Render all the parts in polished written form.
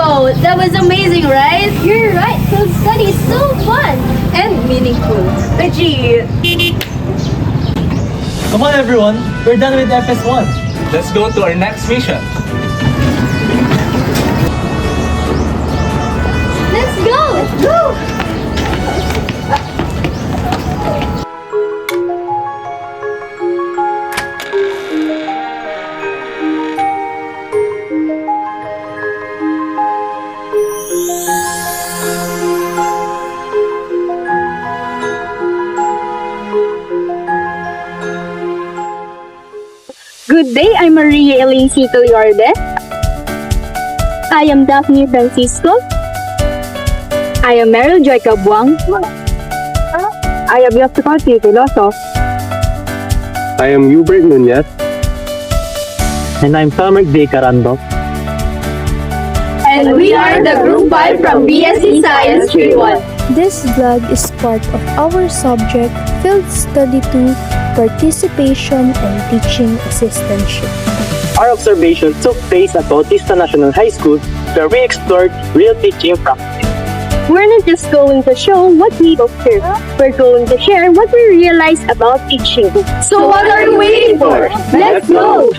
Wow, that was amazing, right? You're right. Field study is so fun and meaningful. Gee, Come on everyone, we're done with FS1. Let's go to our next mission. let's go. Let's go. Good day, I'm Maria Elaine Cito Yorde. I am Daphne Francisco. I am Meryl Joy Cabuang. I am Jessica T. Veloso. I am Hubert Nunez. And I'm Felmerk D. Carando. And we are the Group 5 from BSc Science Grade 1. This vlog is part of our subject Field Study 2 Participation and Teaching Assistantship. Our observation took place at Bautista National High School where we explored real teaching practice. We're not just going to show what we observe. We're going to share what we realize about teaching. So what are you waiting for? Let's go.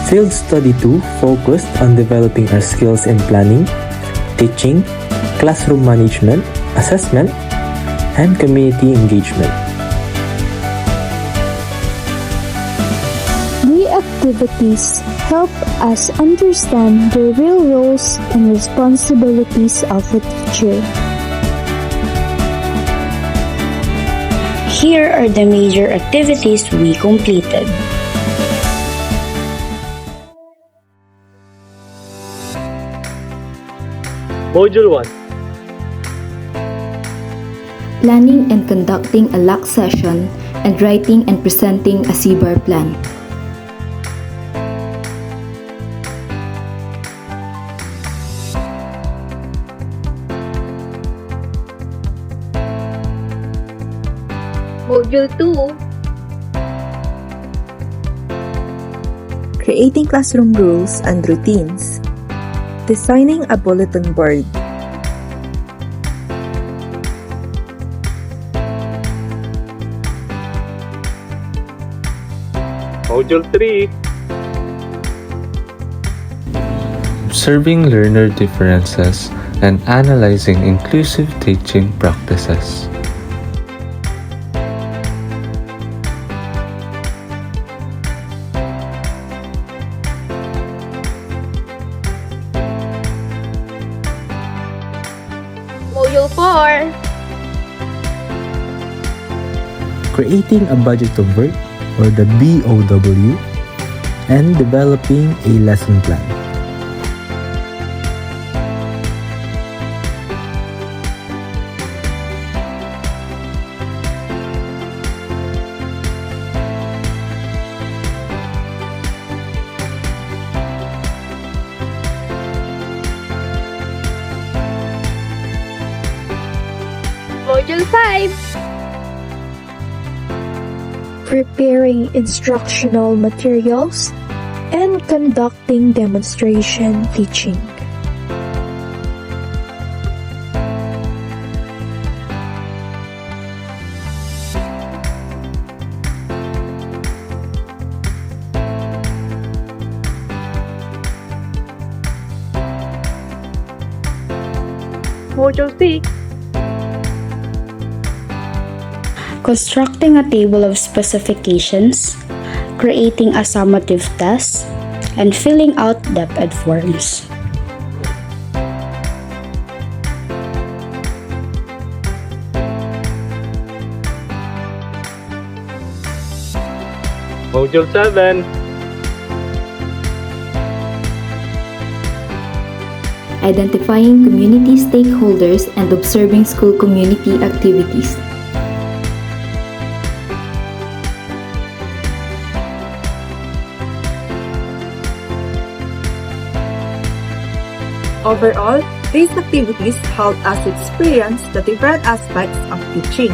Field Study 2 focused on developing our skills in planning, teaching, classroom management, assessment, and community engagement. The activities help us understand the real roles and responsibilities of a teacher. Here are the major activities we completed. Module 1. Planning and conducting a LAC session and writing and presenting a CBAR plan. Module 2. Creating classroom rules and routines. Designing a bulletin board. Module 3. Observing learner differences and analyzing inclusive teaching practices. Module 4. Creating a budget of work, or the BOW, and developing a lesson plan. Module 5. Preparing instructional materials and conducting demonstration teaching. Module 6. Constructing a table of specifications, creating a summative test, and filling out DepEd forms. Module 7. Identifying community stakeholders and observing school community activities. Overall, these activities help us experience the different aspects of teaching.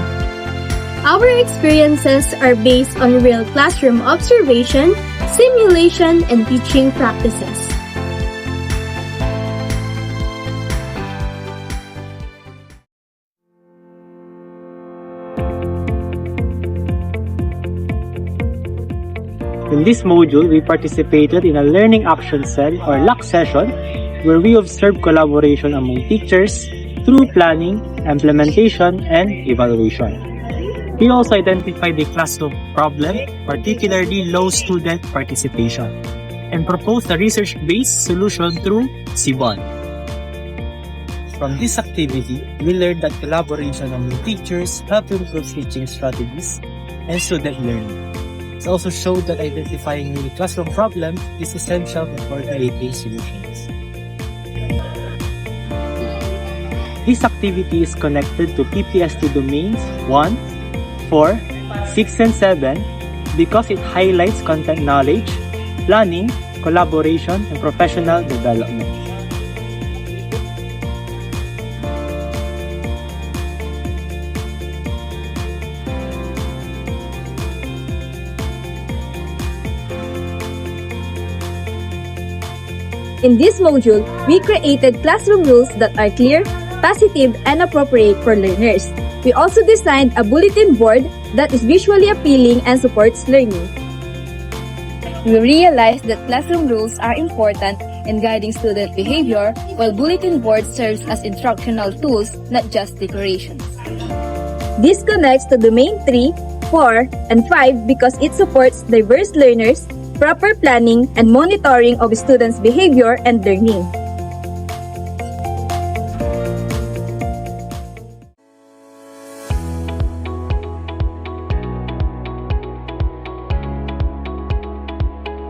Our experiences are based on real classroom observation, simulation, and teaching practices. In this module, we participated in a Learning Action Cell or LAC session where we observed collaboration among teachers through planning, implementation, and evaluation. We also identified the classroom problem, particularly low student participation, and proposed a research-based solution through CBON. From this activity, we learned that collaboration among teachers help improve teaching strategies and student learning. It also showed that identifying new classroom problems is essential before creating solutions. This activity is connected to PPST domains 1, 4, 6, and 7 because it highlights content knowledge, planning, collaboration, and professional development. In this module, we created classroom rules that are clear, positive, and appropriate for learners. We also designed a bulletin board that is visually appealing and supports learning. We realized that classroom rules are important in guiding student behavior, while bulletin board serves as instructional tools, not just decorations. This connects to domain 3, 4, and 5 because it supports diverse learners, proper planning, and monitoring of students' behavior and learning.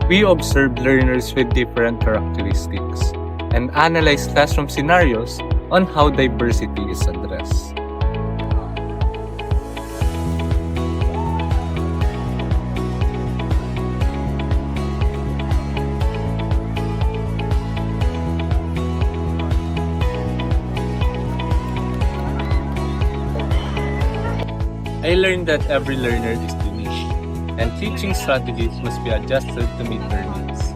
We observed learners with different characteristics and analyzed classroom scenarios on how diversity is addressed. I learned that every learner is unique, and teaching strategies must be adjusted to meet their needs.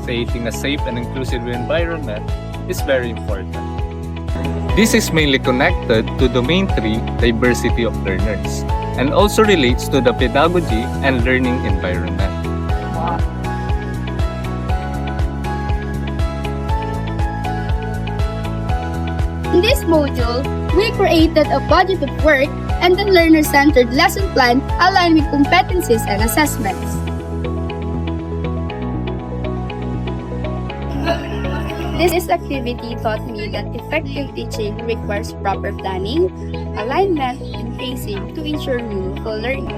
Creating a safe and inclusive environment is very important. This is mainly connected to Domain 3, diversity of learners, and also relates to the pedagogy and learning environment. In this module, we created a budget of work and a learner-centered lesson plan aligned with competencies and assessments. This activity taught me that effective teaching requires proper planning, alignment, and pacing to ensure meaningful learning.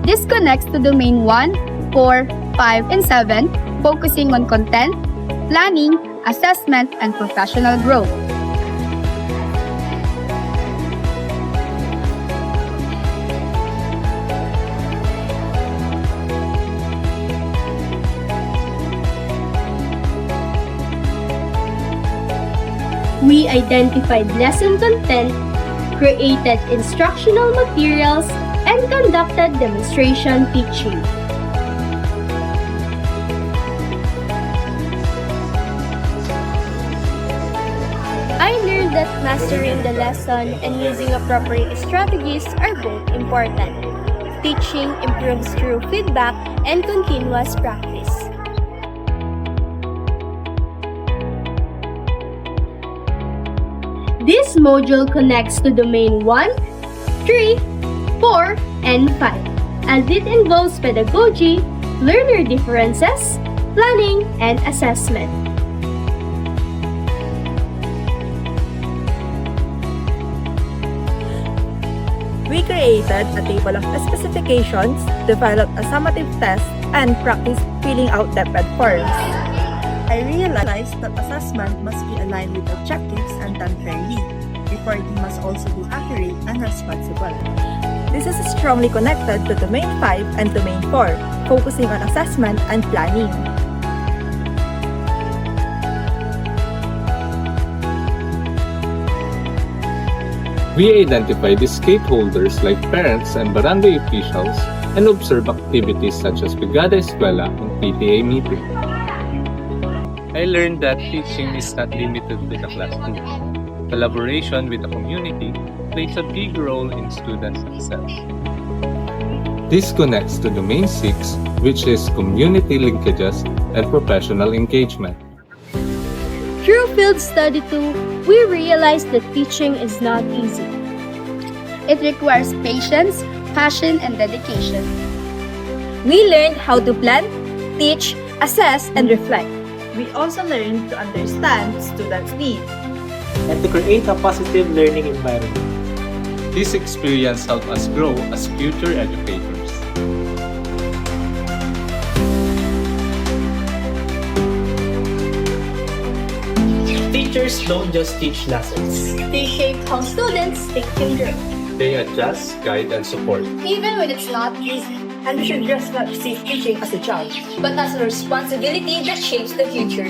This connects to Domain 1, 4, 5, and 7, focusing on content, planning, assessment, and professional growth. We identified lesson content, created instructional materials, and conducted demonstration teaching. I learned that mastering the lesson and using appropriate strategies are both important. Teaching improves through feedback and continuous practice. This module connects to Domain 1, 3, 4, and 5, as it involves pedagogy, learner differences, planning, and assessment. We created a table of specifications, developed a summative test, and practiced filling out depth forms. I realized that assessment must be aligned with objectives and done fairly. Reporting must also be accurate and responsible. This is strongly connected to Domain 5 and Domain 4, focusing on assessment and planning. We identify the stakeholders like parents and barangay officials and observe activities such as Brigada Eskwela and PTA meeting. I learned that teaching is not limited to the classroom. Collaboration with the community plays a big role in student success. This connects to the main 6, which is community linkages and professional engagement. Through field study 2, we realized that teaching is not easy. It requires patience, passion, and dedication. We learned how to plan, teach, assess, and reflect. We also learned to understand students' needs. And to create a positive learning environment. This experience helped us grow as future educators. Teachers don't just teach lessons. They shape how students think and grow, They adjust, guide, and support. even when it's not easy, And we should just not see teaching as a job. but as a responsibility that shapes the future.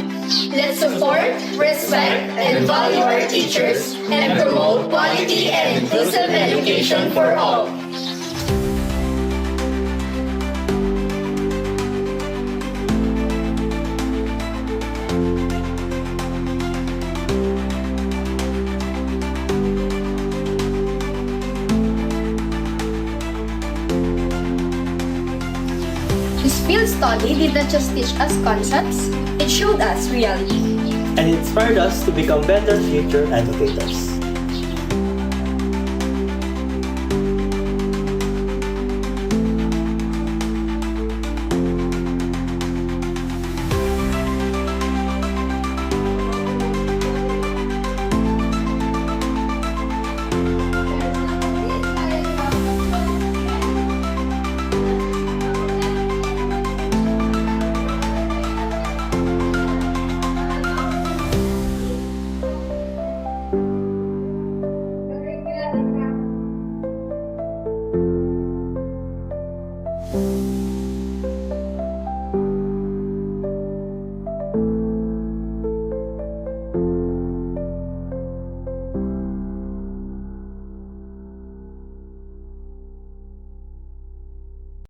Let's support, respect, and value our teachers and promote quality and inclusive education for all. This field study did not just teach us concepts, it showed us reality. And it inspired us to become better future educators.